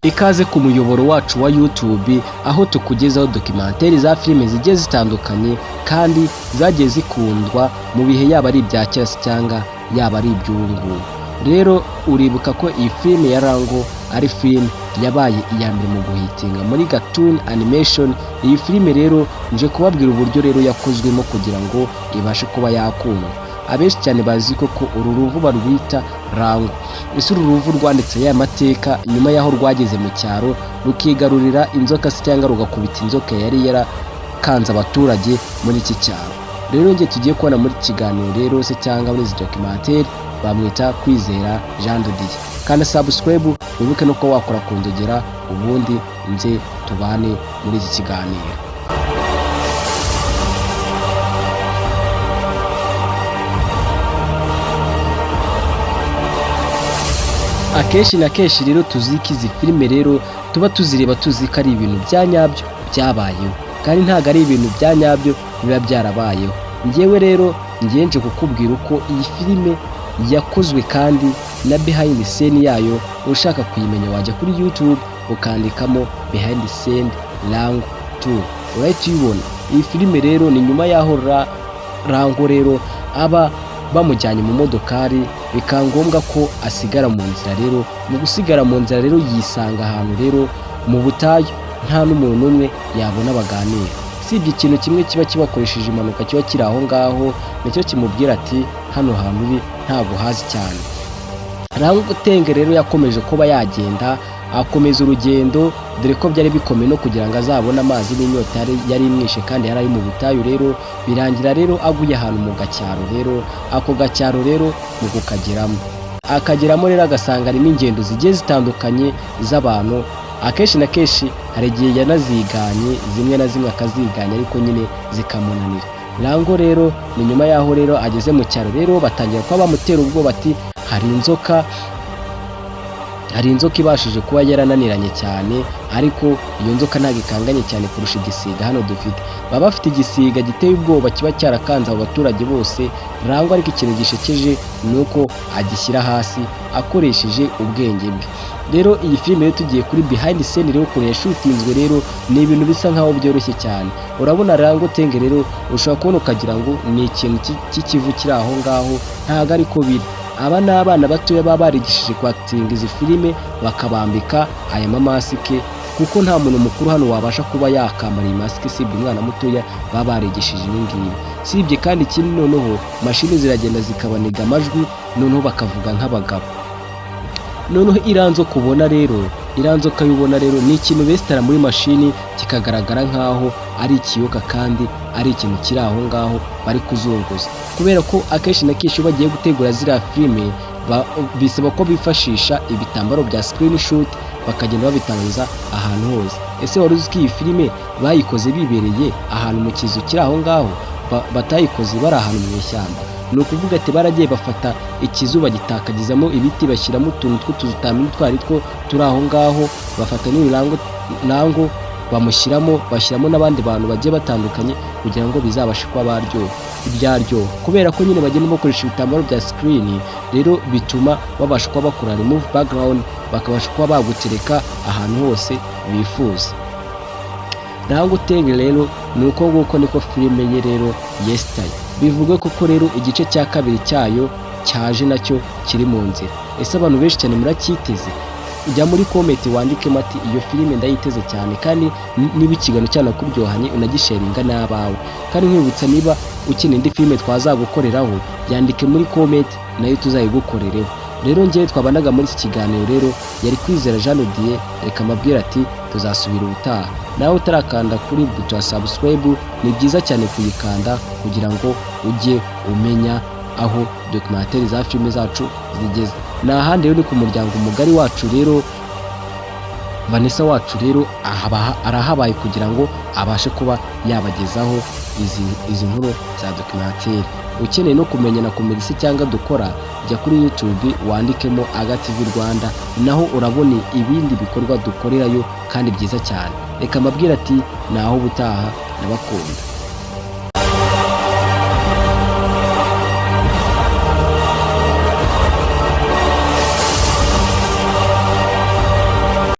Ikaze ku muyoboro wacu wa YouTube aho tukugezaho documentary za filime zigiye zitandukanye kandi zagiye zikundwa mu bihe yaba ari ibya kera cyangwa yaba ari iby'ubu. Rero uribuka ko iyi filime ya Rango ari filime yabaye iya mbere mu guhitinga muri cartoon animation. Iyi filime rero nje kubabwira uburyo rero yakozwemo kugira ngo ibashe kuba yakundwa. Abenshi cyane bazi ko uru ruvu barwita Rango. Ese uru ruvu rwanditse ya mateka nyuma yaho rwageze mu cyaro rukigarurira inzoka se cyangwa rugakubita inzoka yari yarakanze abaturage muri iki cyaro. Rero nge tugiye kubona muri kiganiro rero se cyangwa muri izi documentary bamwita Kwizera Jean de Dieu. Kandi subscribe wibuke no ko wakora kundegera ubundi nze tubane muri iki kiganiro. Akenshi na kenshi rero tuzi ko izi filime rero tuba tuzireba tuzi ko ari ibintu bya nyabyo byabayeho, kandi ntabwo ari ibintu bya nyabyo biba byarabayeho. Njyewe rero nje kukubwira uko iyi filime yakozwe kandi na behind the scene yayo. Ushaka kuyimenya wajya kuri YouTube ukandikamo behind the scene Rango 2 urahita uyibona. Iyi filime rero ni nyuma yaho Rango rero aba bamujyanye mu modokari bikangombwa ko asigara mu nzira. Rero mu gusigara mu nzira rero yisanga ahantu rero mu butayu nta n'umuntu umwe yabona baganira, sibye ikintu kimwe kiba kibakoresheje impanuka kiba kiri aho ngaho nicyo kimubwira ati hano hantu uri ntabwo hazi cyane. Rango Tenge rero yakomeje kuba yagenda akomeza urugendo, dore ko byari bikomeye no kugira ngo azabone amazi n'inyota yari imwishe kandi yari ari mu butayu. Rero birangira rero aguye ahantu mu gacyaro. Rero ako gacyaro rero mu akageramo rero agasanga harimo ingendo zigiye zitandukanye z'abantu. Akenshi na kenshi hari igihe yanaziganye zimwe na zimwe akaziganya ariko nyine zikamunanira. Rango rero ni nyuma yaho rero ageze mu cyaro rero batangira kuba bamutera ubwoba ati hari inzoka ibashije kuba yarananiranye cyane, ariko iyo nzoka ntabwo ikanganye cyane kurusha igisiga hano dufite. Baba bafite igisiga giteye ubwoba kiba cyarakanze abo baturage bose. Rango ariko ikintu gishekeje ni uko agishyira hasi akoresheje ubwenge bwe. Rero iyi filime rero tugiye kuri behind scene rero ukuntu yashutinzwe rero ni ibintu bisa nkaho byoroshye cyane. Urabona Rango Tenge rero ushobora kubona ukagira ngo ni ikintu cy'ikivu kiri aho ngaho, ntabwo ariko biri. Aba ni abana batoya baba barigishije kwakitinga izi filime bakabambika aya mamasike, kuko nta muntu mukuru hano wabasha kuba yakambara iyi masike sibye umwana mutoya baba barigishije ibi ngibi. Sibye kandi ikindi noneho mashini ziragenda zikabaniga amajwi noneho bakavuga nk'abagabo. Noneho iranzoka ukayibona rero ni ikintu besitara muri mashini kikagaragara nk'aho ari ikiyoka kandi ari ikintu kiri aho ngaho bari kuzunguza, kubera ko akenshi na kenshi bagiye gutegura ziriya filime bisaba ko bifashisha ibitambaro bya screenshot bakagenda babitangiza ahantu hose. Ese wari uzi ko iyi filime bayikoze bibereye ahantu mu kizu kiri aho ngaho, batayikoze bari ahantu mu ishyamba? Ni ukuvuga ati baragiye bafata ikizu bagitakagizamo ibiti bashyiramo utuntu tw'ututamini twari two turi aho ngaho, bafata n'uyu Rango bashyiramo n'abandi bantu bagiye batandukanye kugira ngo bizabashe kuba ibyaryoha, kubera ko nyine bagenda bakoresha ibitambaro bya screen. Rero bituma babasha kuba bakora remove background bakabasha kuba bagutereka ahantu hose bifuza. Rango Tenge rero ni uko nguko niko filime ye rero yesitaye. Bivuga koko rero igice cya kabiri cyayo cyaje nacyo kiri mu nzira. Ese abantu benshi cyane muracyiteze? Ujya muri comment wandikemo ati iyo filime ndayiteze cyane, kandi niba ikiganiro cyanakuryohanye unagisharinga n'abawe. Kandi nkwibutsa niba ukeneye indi filime twazagukoreraho yandike muri comment nayo tuzayigukorereho. Rero njyewe twabanaga muri iki kiganiro rero yari Kwizera Jean de Dieu. Reka mabwira ati tuzasubira ubutaha. Nawe utarakanda kuri buto ya subscribe ni byiza cyane kuyikanda kugira ngo ujye umenya aho documentary za filime zacu zigeze. N'ahandi rero ni ku muryango mugari wacu rero Vanessa wacu rero arahabaye kugira ngo abashe kuba yabagezaho izi nkuru za documentary. Ukeneye no kumenya na komedisi cyangwa dukora, jya kuri YouTube wandikemo Aga TV Rwanda, naho urabona ibindi bikorwa dukorerayo kandi byiza cyane. Reka mbabwira ati naho ubutaha, nabakunda.